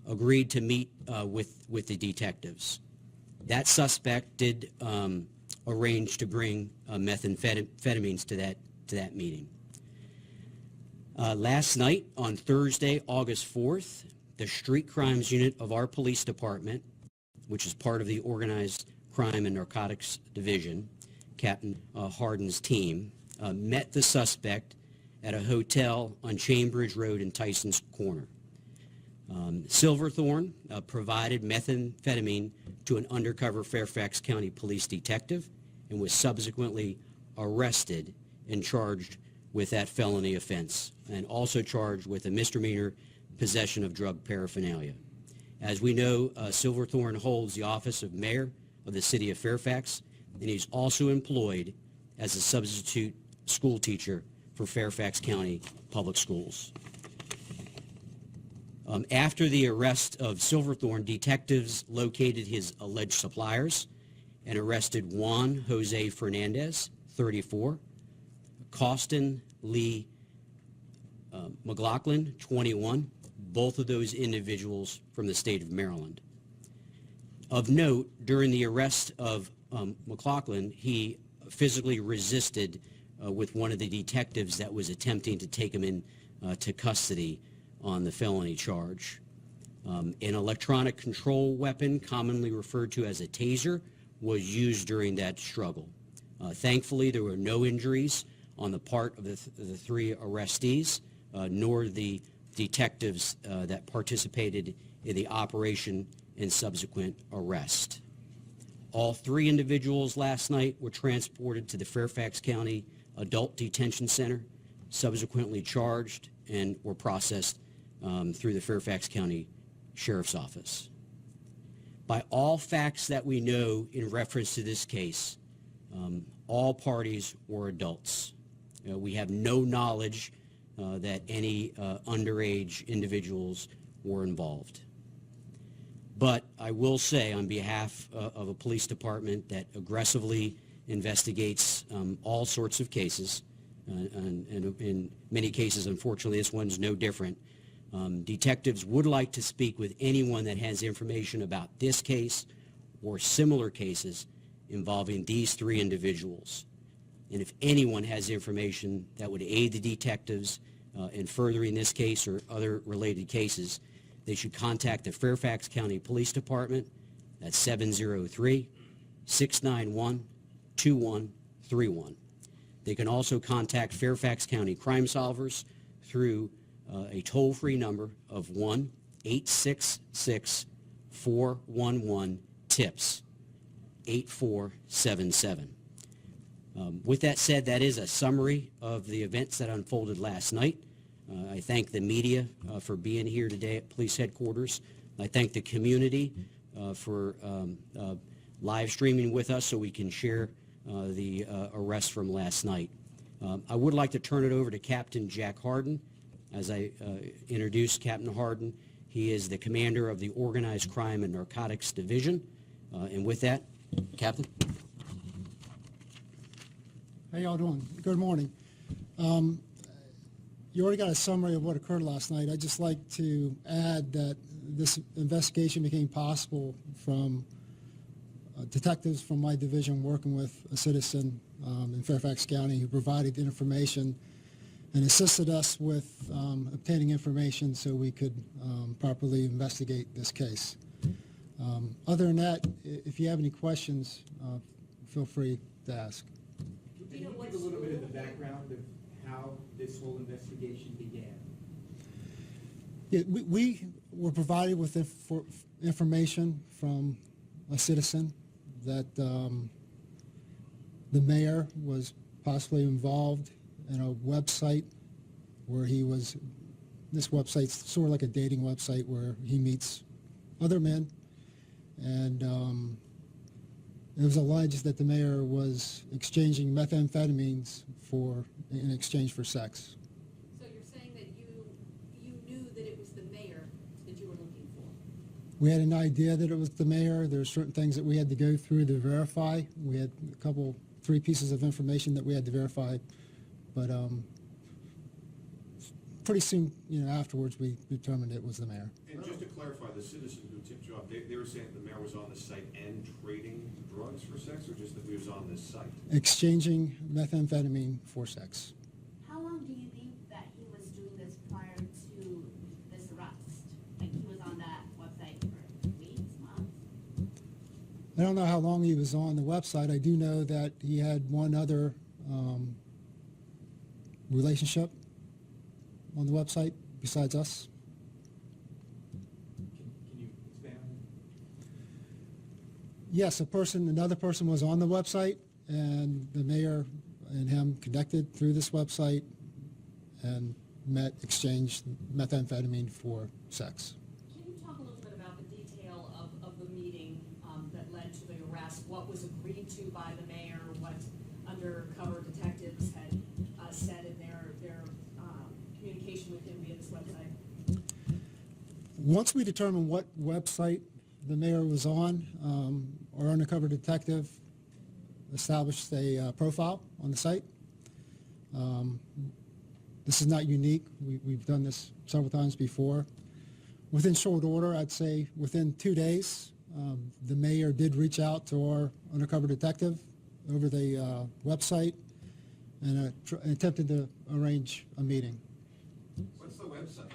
agreed to meet with the detectives. That suspect did arrange to bring methamphetamines to that meeting. Last night, on Thursday, August 4th, the Street Crimes Unit of our police department, which is part of the Organized Crime and Narcotics Division, Captain Harden's team, met the suspect at a hotel on Chambridge Road in Tyson's Corner. Silverthorne provided methamphetamine to an undercover Fairfax County police detective and was subsequently arrested and charged with that felony offense, and also charged with a misdemeanor possession of drug paraphernalia. As we know, Silverthorne holds the office of mayor of the city of Fairfax, and he's also employed as a substitute school teacher for Fairfax County Public Schools. After the arrest of Silverthorne, detectives located his alleged suppliers and arrested Juan Jose Fernandez, 34, Costin Lee McLaughlin, 21, both of those individuals from the state of Maryland. Of note, during the arrest of McLaughlin, he physically resisted with one of the detectives that was attempting to take him in to custody on the felony charge. An electronic control weapon, commonly referred to as a taser, was used during that struggle. Thankfully, there were no injuries on the part of the three arrestees, nor the detectives that participated in the operation and subsequent arrest. All three individuals last night were transported to the Fairfax County Adult Detention Center, subsequently charged, and were processed through the Fairfax County Sheriff's Office. By all facts that we know in reference to this case, all parties were adults. We have no knowledge that any underage individuals were involved. But I will say, on behalf of a police department that aggressively investigates all sorts of cases, and in many cases, unfortunately, this one's no different, detectives would like to speak with anyone that has information about this case or similar cases involving these three individuals. And if anyone has information that would aid the detectives in furthering this case or other related cases, they should contact the Fairfax County Police Department at 703-691-2131. They can also contact Fairfax County Crime Solvers through a toll-free number of 1-866-411-TIPS, 8477. With that said, that is a summary of the events that unfolded last night. I thank the media for being here today at police headquarters. I thank the community for live streaming with us so we can share the arrest from last night. I would like to turn it over to Captain Jack Harden. As I introduced Captain Harden, he is the commander of the Organized Crime and Narcotics Division. And with that, Captain. How y'all doing? Good morning. You already got a summary of what occurred last night. I'd just like to add that this investigation became possible from detectives from my division working with a citizen in Fairfax County who provided information and assisted us with obtaining information so we could properly investigate this case. Other than that, if you have any questions, feel free to ask. Can you give a little bit of the background of how this whole investigation began? Yeah, we were provided with information from a citizen that the mayor was possibly involved in a website where he was, this website's sort of like a dating website where he meets other men, and it was alleged that the mayor was exchanging methamphetamines in exchange for sex. So you're saying that you knew that it was the mayor that you were looking for? We had an idea that it was the mayor. There were certain things that we had to go through to verify. We had three pieces of information that we had to verify, but pretty soon, afterwards, we determined it was the mayor. And just to clarify, the citizen who tipped you off, they were saying the mayor was on the site and trading drugs for sex, or just that he was on this site? Exchanging methamphetamine for sex. How long do you think that he was doing this prior to this arrest? Like he was on that website for weeks, months? I don't know how long he was on the website. I do know that he had one other relationship on the website besides us. Can you expand on that? Yes, another person was on the website, and the mayor and him connected through this website and exchanged methamphetamine for sex. Can you talk a little bit about the detail of the meeting that led to the arrest? What was agreed to by the mayor? What undercover detectives had said in their communication with him via this website? Once we determined what website the mayor was on, our undercover detective established a profile on the site. This is not unique. We've done this several times before. Within short order, I'd say within 2 days, the mayor did reach out to our undercover detective over the website and attempted to arrange a meeting. What's the website?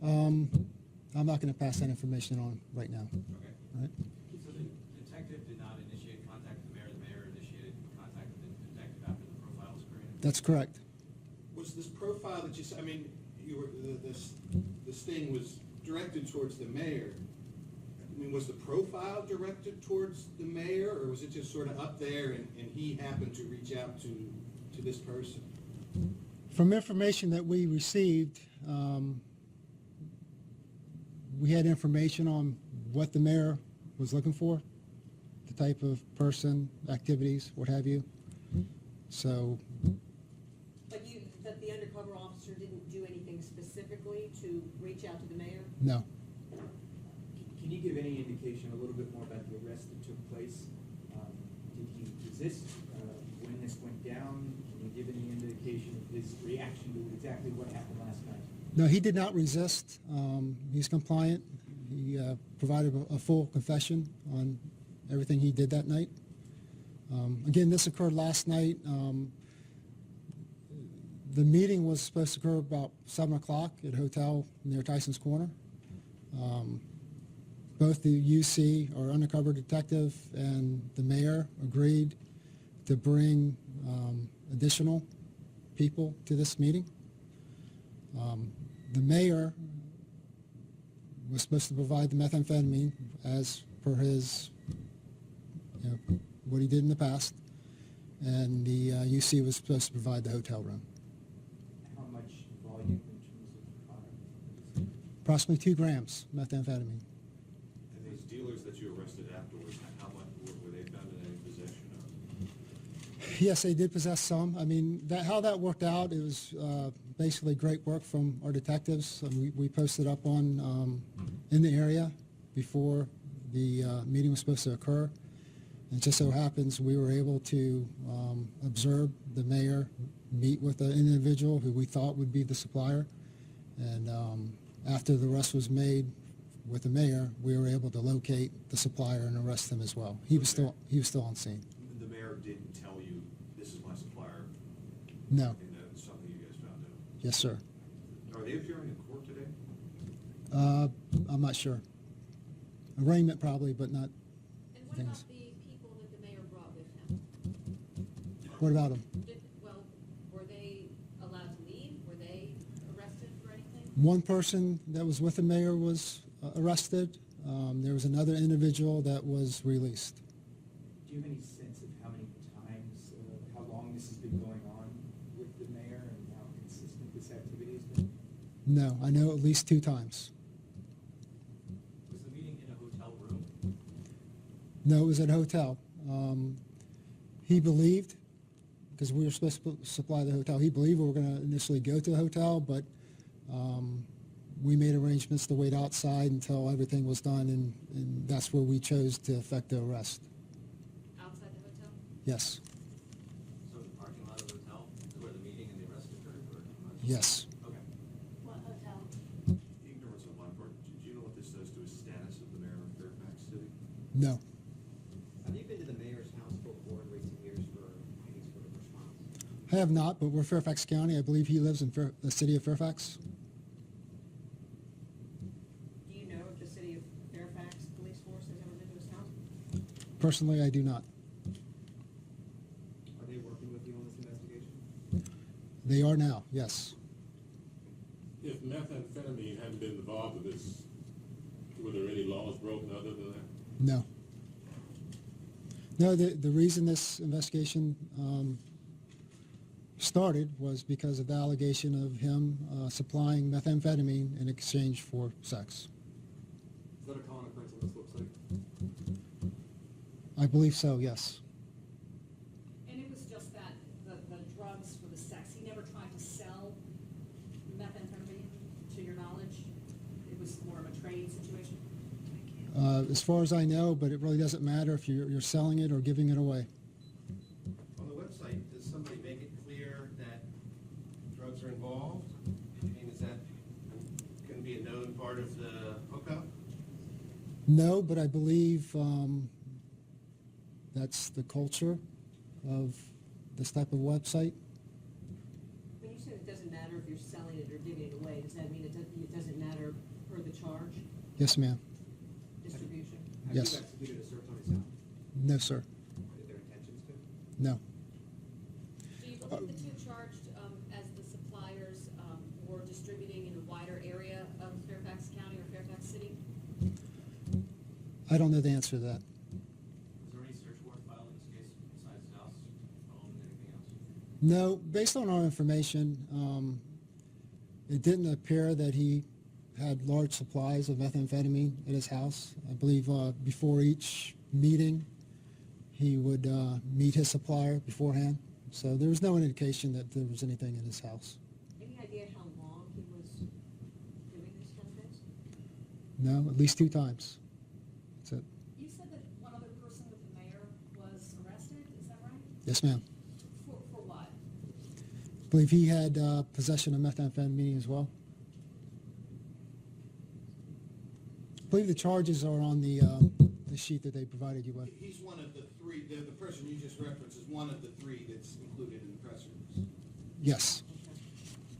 I'm not going to pass that information on right now. Okay. All right? So the detective did not initiate contact with the mayor initiated contact with the detective after the profile was created? That's correct. Was this profile that you said, this thing was directed towards the mayor. Was the profile directed towards the mayor, or was it just sort of up there and he happened to reach out to this person? From information that we received, we had information on what the mayor was looking for, the type of person, activities, what have you. So, But that the undercover officer didn't do anything specifically to reach out to the mayor? no. Can you give any indication, a little bit more about the arrest that took place? Did he resist when this went down? Can you give any indication of his reaction to exactly what happened last night? No, he did not resist. He's compliant. He provided a full confession on everything he did that night. Again, this occurred last night. The meeting was supposed to occur about 7 o'clock at a hotel near Tyson's Corner. Both the UC, our undercover detective, and the mayor agreed to bring additional people to this meeting. The mayor was supposed to provide the methamphetamine as per his, what he did in the past, and the UC was supposed to provide the hotel room. How much volume in terms of product? Approximately 2 grams methamphetamine. And these dealers that you arrested afterwards, how much were they found in any possession of? Yes, they did possess some. I mean, how that worked out, it was basically great work from our detectives. We posted up on in the area before the meeting was supposed to occur. And it just so happens we were able to observe the mayor meet with an individual who we thought would be the supplier. And after the arrest was made with the mayor, we were able to locate the supplier and arrest him as well. He was still on scene. The mayor didn't tell you, this is my supplier? No. And that's something you guys found out? Yes, sir. Are they appearing in court today? I'm not sure. Arraignment probably, but not. And what Things. about the people that the mayor brought with him? What about him? Were they allowed to leave? Were they arrested for anything? One person that was with the mayor was arrested. There was another individual that was released. Do you have any sense of how many times, how long this has been going on with the mayor and how consistent this activity has been? No, I know at least 2 times. Was the meeting in a hotel room? No, it was at a hotel. He believed, because we were supposed to supply the hotel, he believed we were going to initially go to a hotel, but we made arrangements to wait outside until everything was done, and that's where we chose to effect the arrest. Outside the hotel? Yes. So the parking lot of the hotel is where the meeting and the arrest occurred? Or? Yes. Okay. What hotel? Ignorance on my part, do you know what this does to his status of the mayor of Fairfax City? No. Have you been to the mayor's house before in recent years for any sort of response? I have not, but we're Fairfax County. I believe he lives in the city of Fairfax. Do you know if the city of Fairfax police force has ever been to his house? Personally, I do not. Are they working with you on this investigation? They are now, yes. If methamphetamine hadn't been involved with this, were there any laws broken other than that? No. No, the reason this investigation started was because of the allegation of him supplying methamphetamine in exchange for sex. Is that a common occurrence on this website? I believe so, yes. And it was just that, the drugs for the sex, he never tried to sell methamphetamine, to your knowledge? It was more of a trade situation? As far as I know, but it really doesn't matter if you're selling it or giving it away. On the website, does somebody make it clear that drugs are involved? I mean, is that going to be a known part of the hookup? No, but I believe that's the culture of this type of website. When you said it doesn't matter if you're selling it or giving it away, does that mean it doesn't matter per the charge, Yes, ma'am. distribution? Have Yes. you executed a search on his house? No, sir. Are there intentions to? No. Do you believe the two charged as the suppliers were distributing in a wider area of Fairfax County or Fairfax City? I don't know the answer to that. Was there any search warrant filed in this case besides his house, home, and anything else? No, based on our information, it didn't appear that he had large supplies of methamphetamine at his house. I believe before each meeting, he would meet his supplier beforehand. So there was no indication that there was anything in his house. Any idea how long he was doing these kind of things? No, at least 2 times. That's it. You said that one other person with the mayor was arrested, is that right? Yes, ma'am. For what? I believe he had possession of methamphetamine as well. I believe the charges are on the sheet that they provided you with. He's one of the 3, the person you just referenced is one of the 3 that's included in the press release. Yes.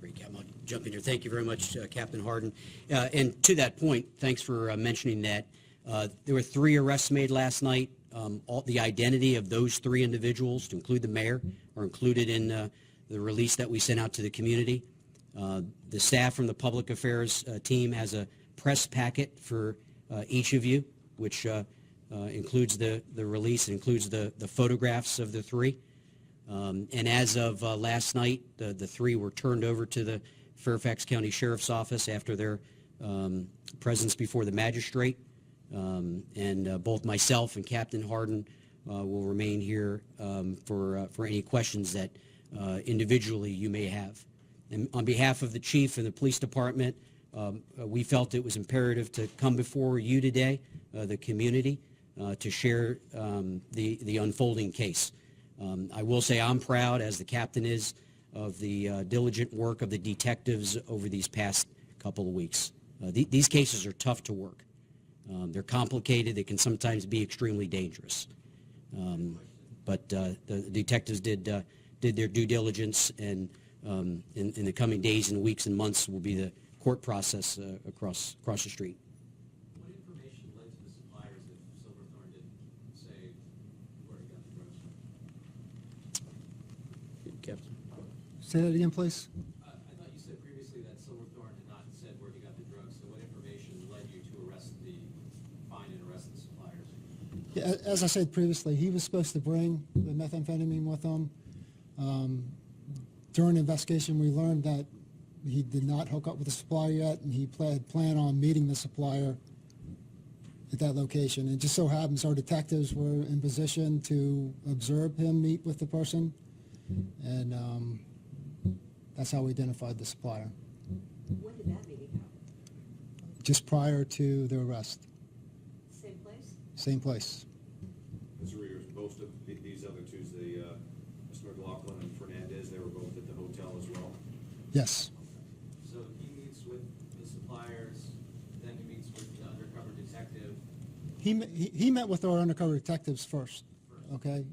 Great, Captain. I'll jump in here. Thank you very much, Captain Harden. And to that point, thanks for mentioning that. There were 3 arrests made last night. The identity of those 3 individuals, to include the mayor, are included in the release that we sent out to the community. The staff from the public affairs team has a press packet for each of you, which includes the release, includes the photographs of the 3. And as of last night, the 3 were turned over to the Fairfax County Sheriff's Office after their presence before the magistrate. And both myself and Captain Harden will remain here for any questions that individually you may have. And on behalf of the chief and the police department, we felt it was imperative to come before you today, the community, to share the unfolding case. I will say I'm proud, as the captain is, of the diligent work of the detectives over these past couple of weeks. These cases are tough to work. They're complicated. They can sometimes be extremely dangerous. But the detectives did their due diligence, and in the coming days and weeks and months will be the court process across the street. What information led to the suppliers if Silverthorne didn't say where he got the drugs from? Captain. Say that again, please. I thought you said previously that Silverthorne had not said where he got the drugs, so what information led you to find and arrest the suppliers? Yeah, as I said previously, he was supposed to bring the methamphetamine with him. During the investigation, we learned that he did not hook up with the supplier yet, and he had planned on meeting the supplier at that location. It just so happens our detectives were in position to observe him meet with the person, and that's how we identified the supplier. When did that meeting happen? Just prior to the arrest. Same place? Same place. Mr. Readers, most of these other 2, Mr. McLaughlin and Fernandez, they were both at the hotel as well? Yes. So he meets with the suppliers, then he meets with the undercover detective. He met with our undercover detectives first, okay?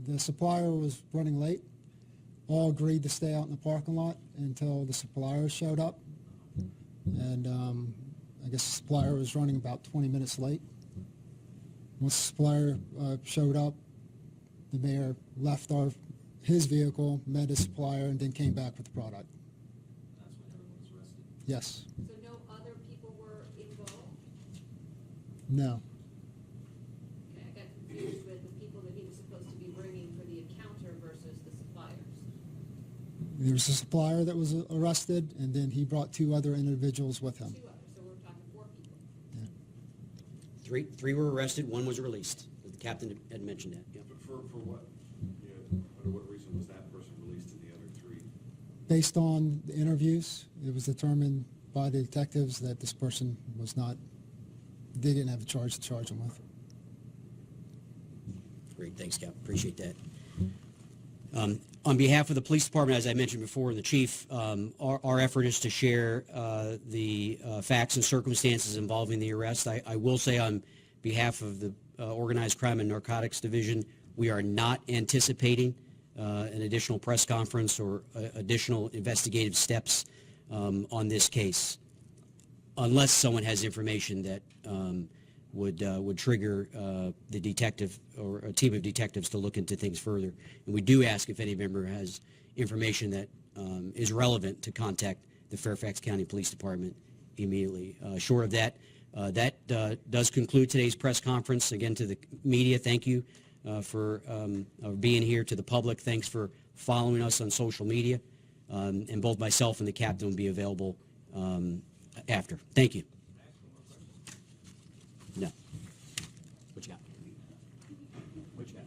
The supplier was running late. All agreed to stay out in the parking lot until the supplier showed up. And I guess the supplier was running about 20 minutes late. Once the supplier showed up, the mayor left his vehicle, met his supplier, and then came back with the product. That's when everyone was arrested. Yes. So no other people were involved? No. Okay, I got confused with the people that he was supposed to be bringing for the encounter versus the suppliers. There was a supplier that was arrested, and then he brought 2 other individuals with him. 2 others, so we're talking 4 people. Yeah. Three were arrested, 1 was released. The captain had mentioned that, yeah. But for what? You know, under what reason was that person released and the other 3? Based on the interviews, it was determined by the detectives that this person was not, they didn't have a charge to charge him with. Great, thanks, Cap. Appreciate that. On behalf of the police department, as I mentioned before, and the chief, our effort is to share the facts and circumstances involving the arrest. I will say on behalf of the Organized Crime and Narcotics Division, we are not anticipating an additional press conference or additional investigative steps on this case, unless someone has information that would trigger the detective or a team of detectives to look into things further. And we do ask if any member has information that is relevant to contact the Fairfax County Police Department immediately. Short of that, that does conclude today's press conference. Again, to the media, thank you for being here. To the public, thanks for following us on social media. And both myself and the captain will be available after. Thank you. No. What you got? What you got?